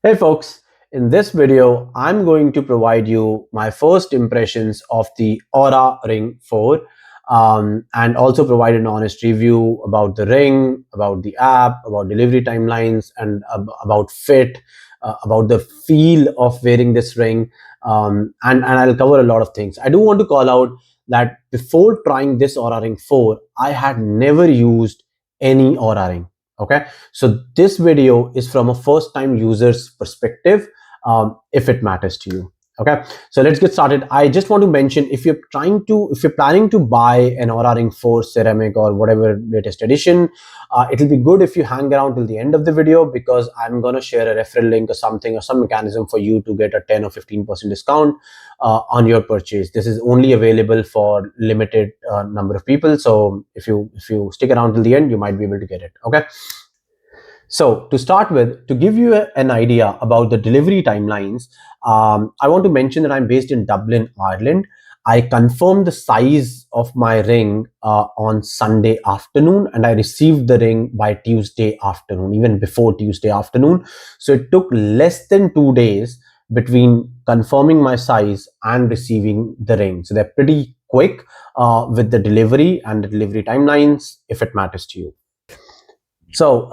Hey folks, in this video, I'm going to provide you my first impressions of the Oura Ring 4 and also provide an honest review about the ring, about the app, about delivery timelines, and about fit, about the feel of wearing this ring. And I'll cover a lot of things. I do want to call out that before trying this Oura Ring 4, I had never used any Oura Ring. Okay, so this video is from a first time user's perspective, if it matters to you. Okay, so let's get started. I just want to mention, if you're planning to buy an Oura Ring 4 ceramic or whatever latest edition, it'll be good if you hang around till the end of the video, because I'm going to share a referral link or something, or some mechanism for you to get a 10 or 15% discount on your purchase. This is only available for limited number of people, so if you stick around till the end, you might be able to get it. Okay, so to start with, to give you an idea about the delivery timelines, I want to mention that I'm based in Dublin, Ireland. I confirmed the size of my ring on Sunday afternoon, and I received the ring by Tuesday afternoon, even before Tuesday afternoon. So it took less than 2 days between confirming my size and receiving the ring. So they're pretty quick with the delivery and the delivery timelines, if it matters to you. So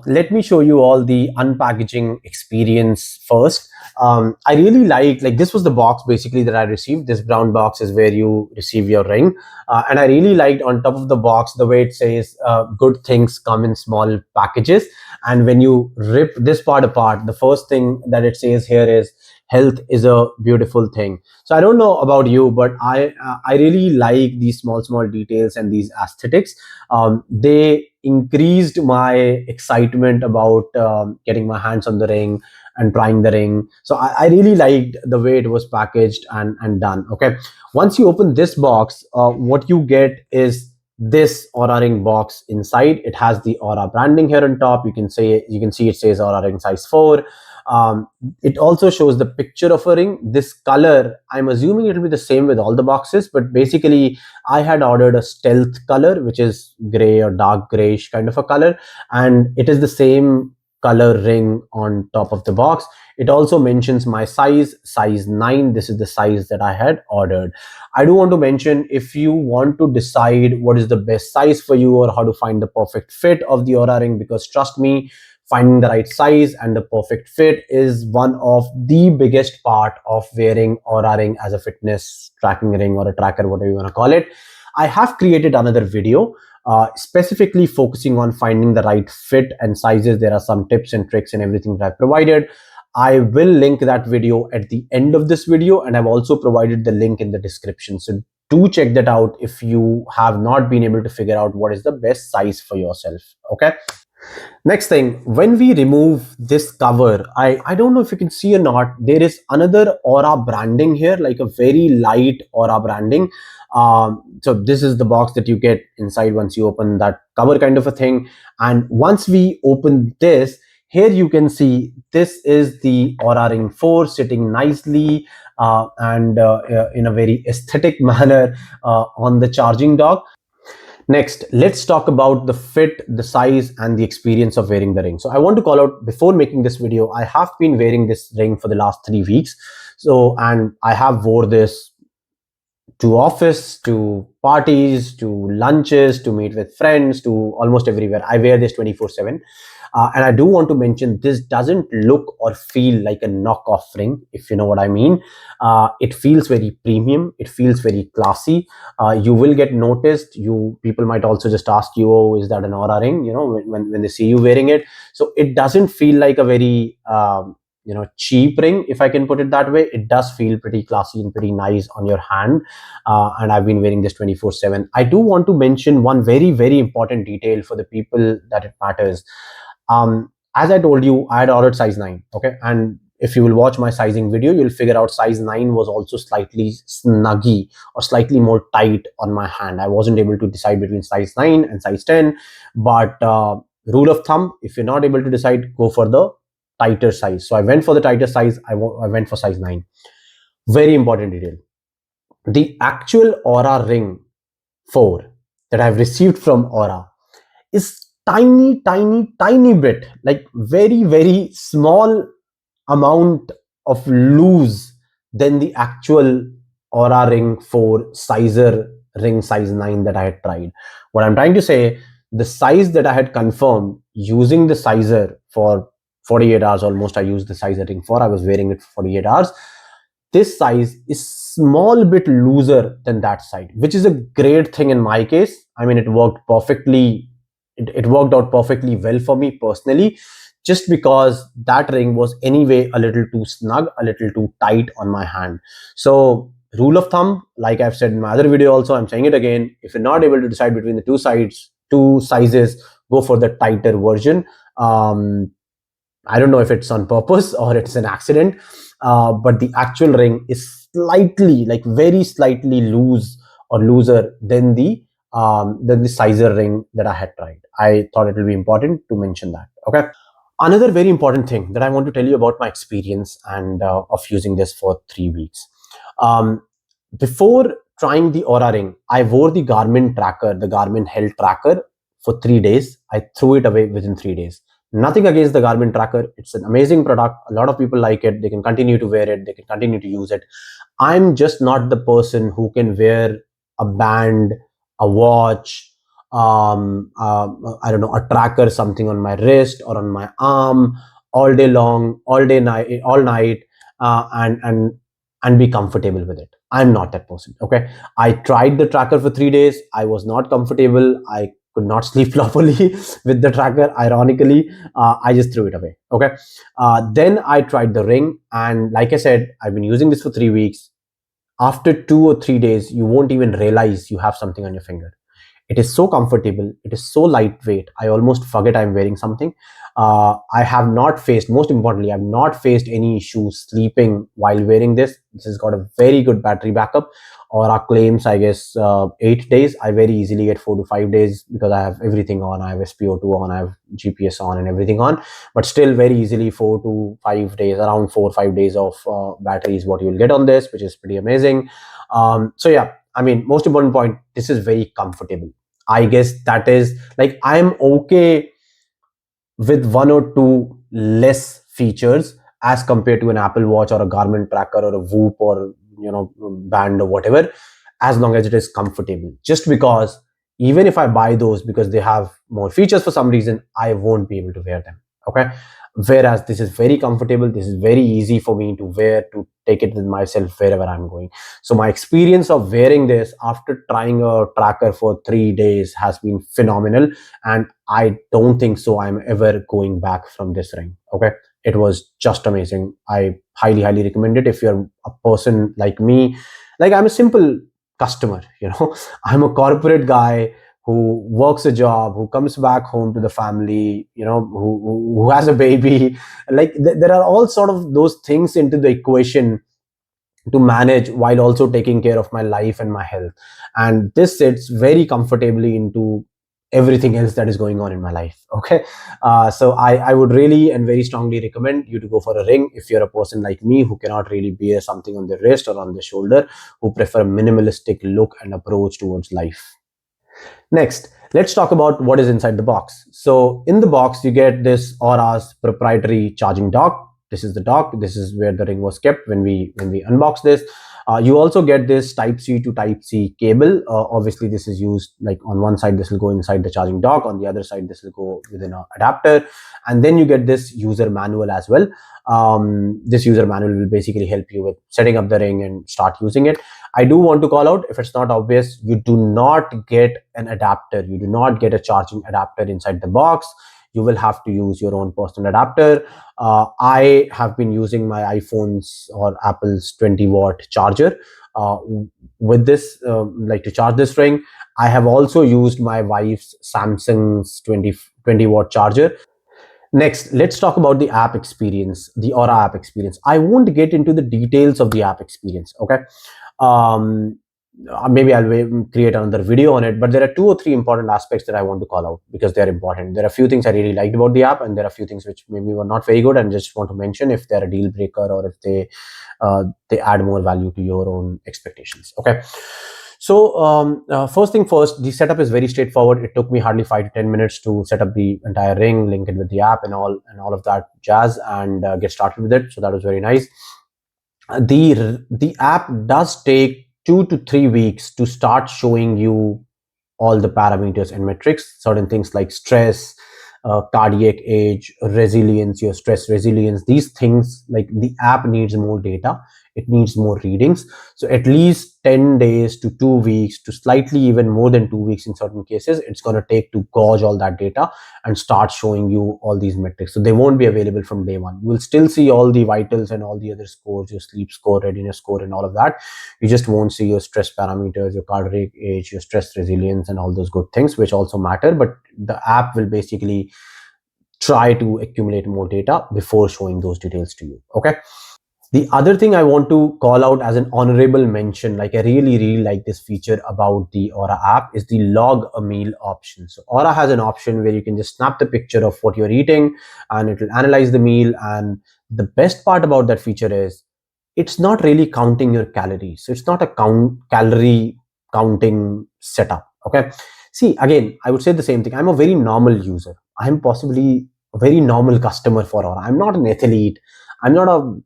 let me show you all the unpackaging experience first. I really like this was the box basically that I received. This brown box is where you receive your ring, and I really liked on top of the box the way it says "Good things come in small packages." And when you rip this part apart, the first thing that it says here is "Health is a beautiful thing." So I don't know about you, but I really like these small details and these aesthetics. They increased my excitement about getting my hands on the ring and trying the ring. So I really liked the way it was packaged and done. Okay, once you open this box, what you get is this Oura Ring box inside. It has the Oura branding here on top. You can see it says Oura Ring size 4. It also shows the picture of a ring. This color, I'm assuming it will be the same with all the boxes, but basically I had ordered a stealth color, which is gray or dark grayish kind of a color, and it is the same color ring on top of the box. It also mentions my size 9. This is the size that I had ordered. I do want to mention, if you want to decide what is the best size for you or how to find the perfect fit of the Oura Ring, because trust me, finding the right size and the perfect fit is one of the biggest part of wearing Oura Ring as a fitness tracking ring or a tracker, whatever you want to call it. I have created another video specifically focusing on finding the right fit and sizes. There are some tips and tricks and everything that I've provided. I will link that video at the end of this video, and I've also provided the link in the description. So do check that out if you have not been able to figure out what is the best size for yourself. Okay. Next thing, when we remove this cover, I don't know if you can see or not, there is another Oura branding here, like a very light Oura branding. So this is the box that you get inside once you open that cover kind of a thing. And once we open this, here you can see this is the Oura Ring 4 sitting nicely and in a very aesthetic manner on the charging dock. Next, let's talk about the fit, the size, and the experience of wearing the ring. So I want to call out, before making this video, I have been wearing this ring for the last 3 weeks. So, and I have wore this to office, to parties, to lunches, to meet with friends, to almost everywhere. I wear this 24/7. And I do want to mention, this doesn't look or feel like a knockoff ring, if you know what I mean. It feels very premium. It feels very classy. You will get noticed. People might also just ask you, "Oh, is that an Oura ring?" You know, when they see you wearing it. So it doesn't feel like a very cheap ring, if I can put it that way. It does feel pretty classy and pretty nice on your hand, and I've been wearing this 24/7. I do want to mention one very important detail for the people that it matters. As I told you, I had ordered size 9. Okay, and if you will watch my sizing video, you'll figure out size 9 was also slightly snuggy or slightly more tight on my hand. I wasn't able to decide between size 9 and size 10, but rule of thumb, if you're not able to decide, go for the tighter size. So I went for the tighter size. I went for size 9. Very important detail. The actual Oura Ring 4 that I've received from Oura is tiny bit, like very small amount of loose than the actual Aura Ring 4 sizer ring size 9 that I had tried. What I'm trying to say, the size that I had confirmed using the sizer for 48 hours almost, I used the sizer ring 4, I was wearing it for 48 hours. This size is small bit looser than that side, which is a great thing in my case. I mean, it worked perfectly. It worked out perfectly well for me personally, just because that ring was anyway a little too snug, a little too tight on my hand. So rule of thumb, like I've said in my other video also, I'm saying it again, if you're not able to decide between the two sizes, go for the tighter version. I don't know if it's on purpose or it's an accident, but the actual ring is slightly, like very slightly loose or looser than the sizer ring that I had tried. I thought it will be important to mention that. Okay. Another very important thing that I want to tell you about my experience and of using this for 3 weeks. Um, Before trying the Aura Ring, I wore the Garmin tracker, the Garmin health tracker for 3 days. I threw it away within 3 days. Nothing against the Garmin tracker. It's an amazing product. A lot of people like it. They can continue to wear it. They can continue to use it. I'm just not the person who can wear a band, a watch, I don't know, a tracker, something on my wrist or on my arm all day long, all night, and be comfortable with it. I'm not that person. Okay, I tried the tracker for 3 days. I was not comfortable. I could not sleep properly with the tracker. Ironically, I just threw it away. Okay, then I tried the ring, and like I said, I've been using this for 3 weeks. After 2 or 3 days, you won't even realize you have something on your finger. It is so comfortable. It is so lightweight. I almost forget I'm wearing something. I have not faced, most importantly, I've not faced any issues sleeping while wearing this. This has got a very good battery backup. Or our claims, I guess, 8 days. I very easily get 4 to 5 days because I have everything on. I have SPO2 on, I have GPS on, and everything on. But still, very easily 4 to 5 days, around 4 or 5 days of battery is what you will get on this, which is pretty amazing. So yeah, I mean, most important point, this is very comfortable. I guess that is, like, I'm okay with one or two less features as compared to an Apple Watch or a Garmin tracker or a Whoop or band or whatever, as long as it is comfortable. Just because even if I buy those because they have more features for some reason, I won't be able to wear them. Okay. Whereas this is very comfortable, this is very easy for me to wear, to take it with myself wherever I'm going. So my experience of wearing this after trying a tracker for 3 days has been phenomenal, and I don't think so I'm ever going back from this ring. Okay, it was just amazing. I highly recommend it if you're a person like me. Like, I'm a simple customer, I'm a corporate guy who works a job, who comes back home to the family, who has a baby. Like, there are all sort of those things into the equation to manage while also taking care of my life and my health. And this sits very comfortably into everything else that is going on in my life. Okay. So I would really and very strongly recommend you to go for a ring if you're a person like me who cannot really bear something on the wrist or on the shoulder, who prefer a minimalistic look and approach towards life. Next, let's talk about what is inside the box. So in the box, you get this Aura's proprietary charging dock. This is the dock. This is where the ring was kept when we unboxed this. You also get this Type C to Type C cable. Obviously, this is used, like, on one side, this will go inside the charging dock. On the other side, this will go within an adapter. And then you get this user manual as well. This user manual will basically help you with setting up the ring and start using it. I do want to call out, if it's not obvious, you do not get an adapter. You do not get a charging adapter inside the box. You will have to use your own personal adapter. I have been using my iPhone's or Apple's 20-watt charger with this, like, to charge this ring. I have also used my wife's Samsung's 20-watt charger. Next, let's talk about the app experience, the Aura app experience. I won't get into the details of the app experience. Okay. Um, Maybe I'll create another video on it, but there are 2 or 3 important aspects that I want to call out because they're important. There are a few things I really liked about the app, and there are a few things which maybe were not very good, and just want to mention if they're a deal breaker or if they add more value to your own expectations. Okay. So first thing first, the setup is very straightforward. It took me hardly 5 to 10 minutes to set up the entire ring, link it with the app, and all of that jazz, and get started with it. So that was very nice. The app does take 2 to 3 weeks to start showing you all the parameters and metrics, certain things like stress, cardiac age, resilience, your stress resilience. These things, like, the app needs more data, it needs more readings. So at least 10 days to 2 weeks to slightly even more than 2 weeks in certain cases, it's going to take to gauge all that data and start showing you all these metrics. So they won't be available from day one. You will still see all the vitals and all the other scores, your sleep score, readiness score, and all of that. You just won't see your stress parameters, your cardiac age, your stress resilience, and all those good things, which also matter. But the app will basically try to accumulate more data before showing those details to you. Okay. The other thing I want to call out as an honorable mention, like I really like this feature about the Oura app, is the log a meal option. So Oura has an option where you can just snap the picture of what you're eating and it will analyze the meal. And the best part about that feature is it's not really counting your calories. So it's not a calorie counting setup. Okay. See, again, I would say the same thing. I'm a very normal user. I'm possibly a very normal customer for Aura. I'm not an athlete. I'm not a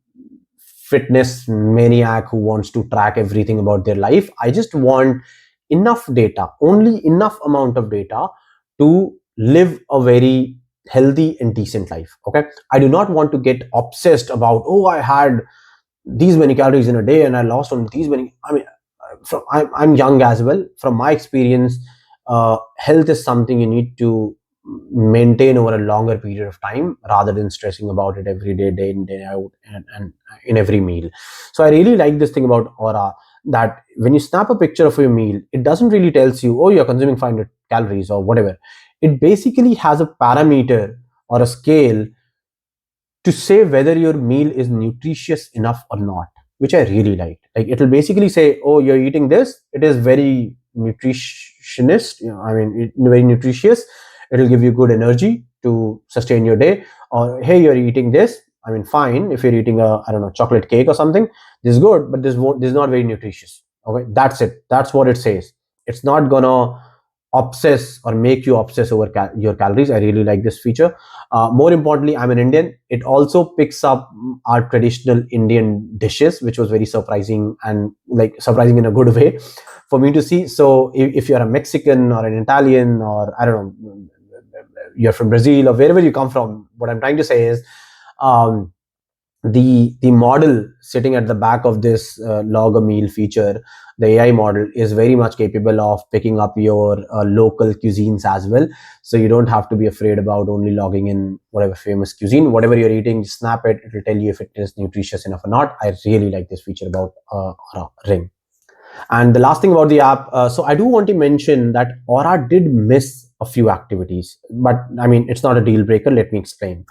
fitness maniac who wants to track everything about their life. I just want enough data, only enough amount of data to live a very healthy and decent life. Okay. I do not want to get obsessed about, oh, I had these many calories in a day and I lost on these many. I mean, I'm young as well. From my experience, health is something you need to maintain over a longer period of time rather than stressing about it every day, day in, day out, and in every meal. So I really like this thing about Aura, that when you snap a picture of your meal, it doesn't really tells you, oh, you're consuming 500 calories or whatever. It basically has a parameter or a scale to say whether your meal is nutritious enough or not, which I really like. Like, it'll basically say, oh, you're eating this, it is very nutritionist, I mean, very nutritious. It'll give you good energy to sustain your day. Or, hey, you're eating this, I mean, fine. If you're eating a, I don't know, chocolate cake or something, this is good, but this is not very nutritious. Okay, that's it. That's what it says. It's not gonna obsess or make you obsess over your calories. I really like this feature. More importantly, I'm an Indian. It also picks up our traditional Indian dishes, which was very surprising, and like surprising in a good way for me to see. So if you're a Mexican or an Italian, or I don't know, you're from Brazil or wherever you come from, what I'm trying to say is, um, the model sitting at the back of this log a meal feature, the AI model, is very much capable of picking up your local cuisines as well. So you don't have to be afraid about only logging in whatever famous cuisine. Whatever you're eating, just snap it, it will tell you if it is nutritious enough or not. I really like this feature about Oura Ring. And the last thing about the app, so I do want to mention that Aura did miss a few activities, but I mean, it's not a deal breaker. Let me explain.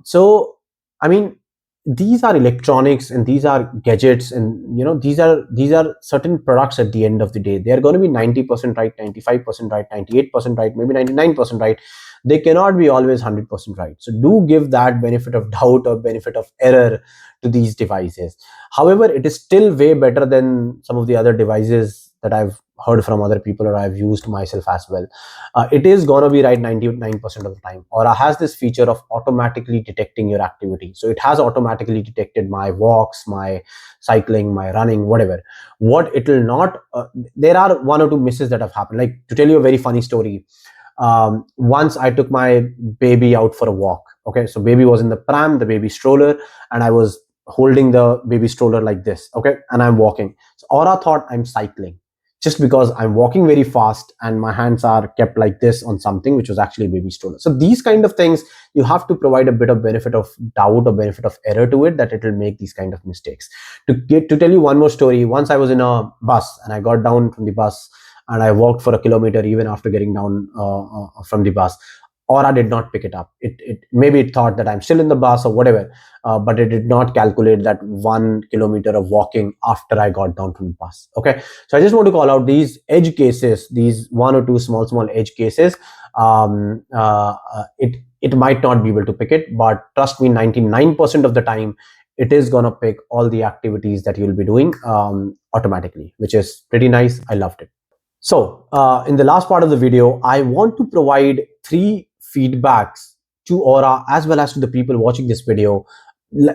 So, I mean, these are electronics and these are gadgets, and these are certain products. At the end of the day, they are going to be 90% right, 95% right, 98% right, maybe 99% right. They cannot be always 100% right. So do give that benefit of doubt or benefit of error to these devices. However, it is still way better than some of the other devices that I've heard from other people or I've used myself as well. It is going to be right 99% of the time. Aura has this feature of automatically detecting your activity. So it has automatically detected my walks, my cycling, my running, whatever. What it will not, there are one or two misses that have happened. Like, to tell you a very funny story, once I took my baby out for a walk. Okay, so baby was in the pram, the baby stroller, and I was holding the baby stroller like this. Okay, and I'm walking. So Aura thought I'm cycling just because I'm walking very fast and my hands are kept like this on something which was actually a baby stroller. So these kind of things, you have to provide a bit of benefit of doubt or benefit of error to it, that it will make these kind of mistakes. To tell you one more story, once I was in a bus and I got down from the bus and I walked for a kilometer even after getting down from the bus. Aura did not pick it up. It maybe it thought that I'm still in the bus or whatever, but it did not calculate that 1 kilometer of walking after I got down from the bus. Okay, so I just want to call out these edge cases, these one or two small edge cases. It might not be able to pick it, but trust me, 99% of the time it is gonna pick all the activities that you'll be doing automatically, which is pretty nice. I loved it. So in the last part of the video, I want to provide 3 feedbacks to Aura as well as to the people watching this video.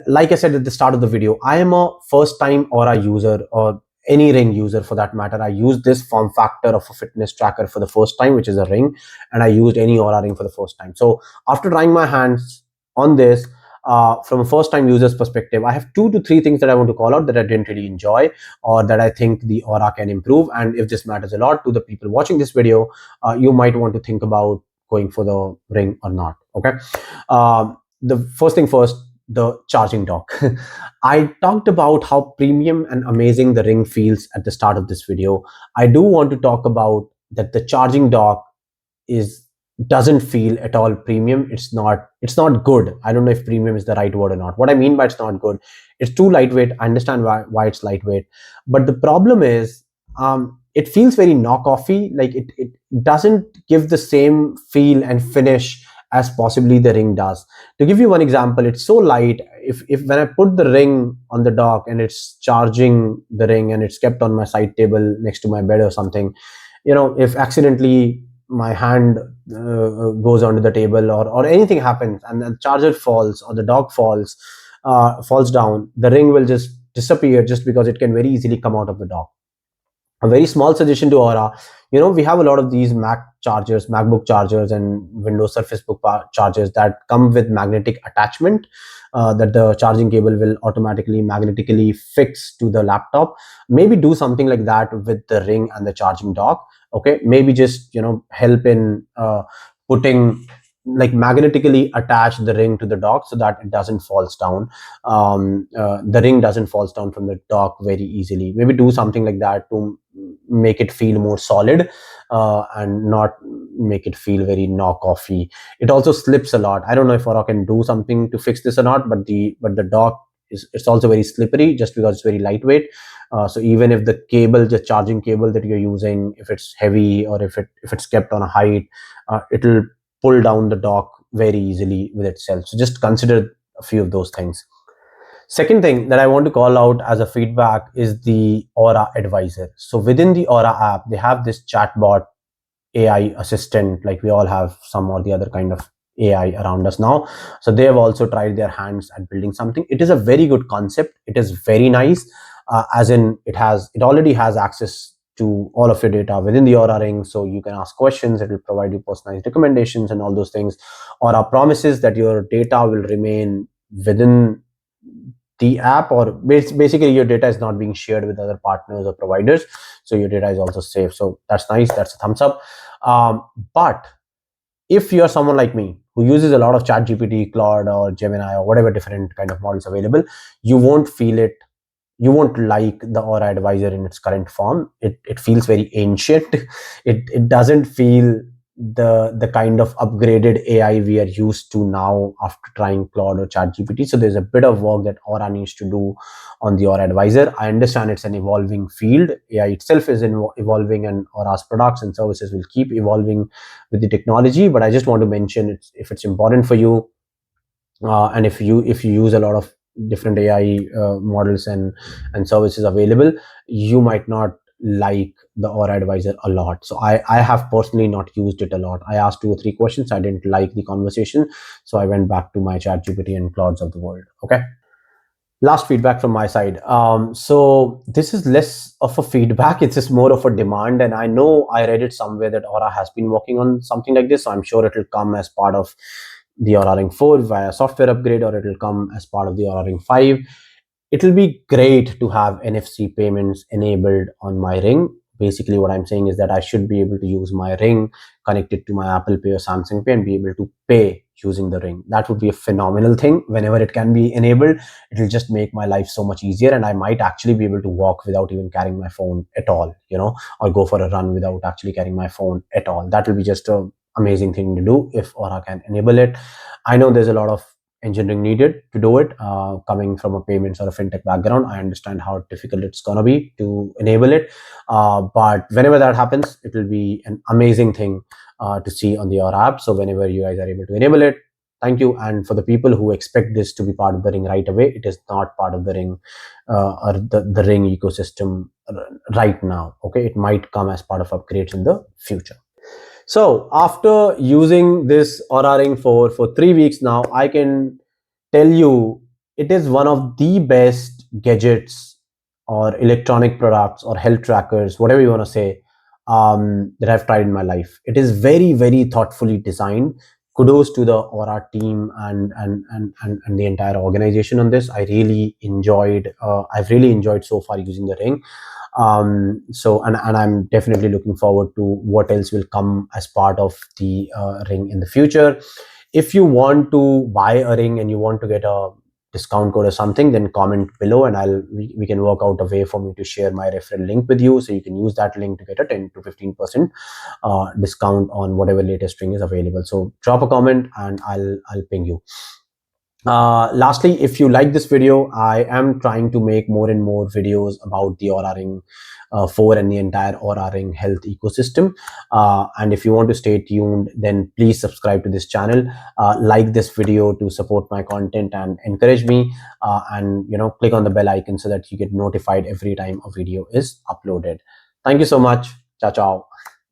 Like I said at the start of the video, I am a first time Aura user, or any ring user for that matter. I used this form factor of a fitness tracker for the first time, which is a ring, and I used any Aura ring for the first time. So after trying my hands on this, from a first time user's perspective, I have 2 to 3 things that I want to call out that I didn't really enjoy, or that I think the Aura can improve. And if this matters a lot to the people watching this video, you might want to think about going for the ring or not. Okay. The first thing first, the charging dock. I talked about how premium and amazing the ring feels at the start of this video. I do want to talk about that the charging dock is doesn't feel at all premium. It's not good. I don't know if premium is the right word or not. What I mean by it's not good, it's too lightweight. I understand why it's lightweight, but the problem is it feels very knockoffy. Like it doesn't give the same feel and finish as possibly the ring does. To give you one example, it's so light. If when I put the ring on the dock and it's charging the ring and it's kept on my side table next to my bed or something, if accidentally my hand goes onto the table, or anything happens and the charger falls or the dock falls down, the ring will just disappear, just because it can very easily come out of the dock. A very small suggestion to Aura, we have a lot of these MacBook chargers and Windows Surface Book chargers that come with magnetic attachment, that the charging cable will automatically magnetically fix to the laptop. Maybe do something like that with the ring and the charging dock. Okay, maybe just help in putting, like, magnetically attach the ring to the dock so that it doesn't falls down. The ring doesn't falls down from the dock very easily. Maybe do something like that to make it feel more solid, and not make it feel very knockoffy. It also slips a lot. I don't know if Aura can do something to fix this or not, but the dock it's also very slippery, just because it's very lightweight. So even if the cable, the charging cable that you're using, if it's heavy, or if it's kept on a height, it'll pull down the dock very easily with itself. So just consider a few of those things. Second thing that I want to call out as a feedback is the Oura Advisor. So within the Oura app, they have this chatbot AI assistant, like we all have some or the other kind of AI around us now. So they have also tried their hands at building something. It is a very good concept. It is very nice, as in it already has access to all of your data within the Oura Ring. So you can ask questions, it will provide you personalized recommendations and all those things. Aura promises that your data will remain within the app, or basically your data is not being shared with other partners or providers, so your data is also safe. So that's nice, that's a thumbs up. But if you're someone like me who uses a lot of ChatGPT, Claude, or Gemini, or whatever different kind of models available, you won't feel it. You won't like the Aura Advisor in its current form. It feels very ancient. It doesn't feel the kind of upgraded AI we are used to now after trying Claude or ChatGPT. So there's a bit of work that Aura needs to do on the Aura Advisor. I understand it's an evolving field. AI itself is evolving, and Aura's products and services will keep evolving with the technology. But I just want to mention, if it's important for you, and if you use a lot of different AI models and services available, you might not like the Aura Advisor a lot. So I have personally not used it a lot. I asked 2 or 3 questions, I didn't like the conversation, so I went back to my ChatGPT and Claudes of the world. Okay. Last feedback from my side. So this is less of a feedback, it's just more of a demand. And I know I read it somewhere that Aura has been working on something like this. So I'm sure it will come as part of the Oura Ring 4 via software upgrade, or it will come as part of the Oura Ring 5. It will be great to have NFC payments enabled on my ring. Basically, what I'm saying is that I should be able to use my ring connected to my Apple Pay or Samsung Pay and be able to pay using the ring. That would be a phenomenal thing. Whenever it can be enabled, it will just make my life so much easier, and I might actually be able to walk without even carrying my phone at all, or go for a run without actually carrying my phone at all. That will be just a amazing thing to do if Aura can enable it. I know there's a lot of engineering needed to do it. Coming from a payments or a fintech background, I understand how difficult it's gonna be to enable it. But whenever that happens, it will be an amazing thing to see on the Aura app. So whenever you guys are able to enable it, Thank you. And for the people who expect this to be part of the Ring right away, it is not part of the Ring or the Ring ecosystem right now. Okay, it might come as part of upgrades in the future. So after using this Oura Ring for 3 weeks now, I can tell you it is one of the best gadgets or electronic products or health trackers, whatever you want to say, that I've tried in my life. It is very, very thoughtfully designed. Kudos to the Aura team and the entire organization on this. I've really enjoyed so far using the Ring. And I'm definitely looking forward to what else will come as part of the Ring in the future. If you want to buy a Ring and you want to get a discount code or something, then comment below and we can work out a way for me to share my referral link with you, so you can use that link to get a 10 to 15% discount on whatever latest Ring is available. So drop a comment and I'll ping you. Lastly, if you like this video, I am trying to make more and more videos about the Oura Ring 4 and the entire Oura Ring health ecosystem. And if you want to stay tuned, then please subscribe to this channel, like this video to support my content and encourage me, and click on the bell icon so that you get notified every time a video is uploaded. Thank you so much. Ciao, ciao.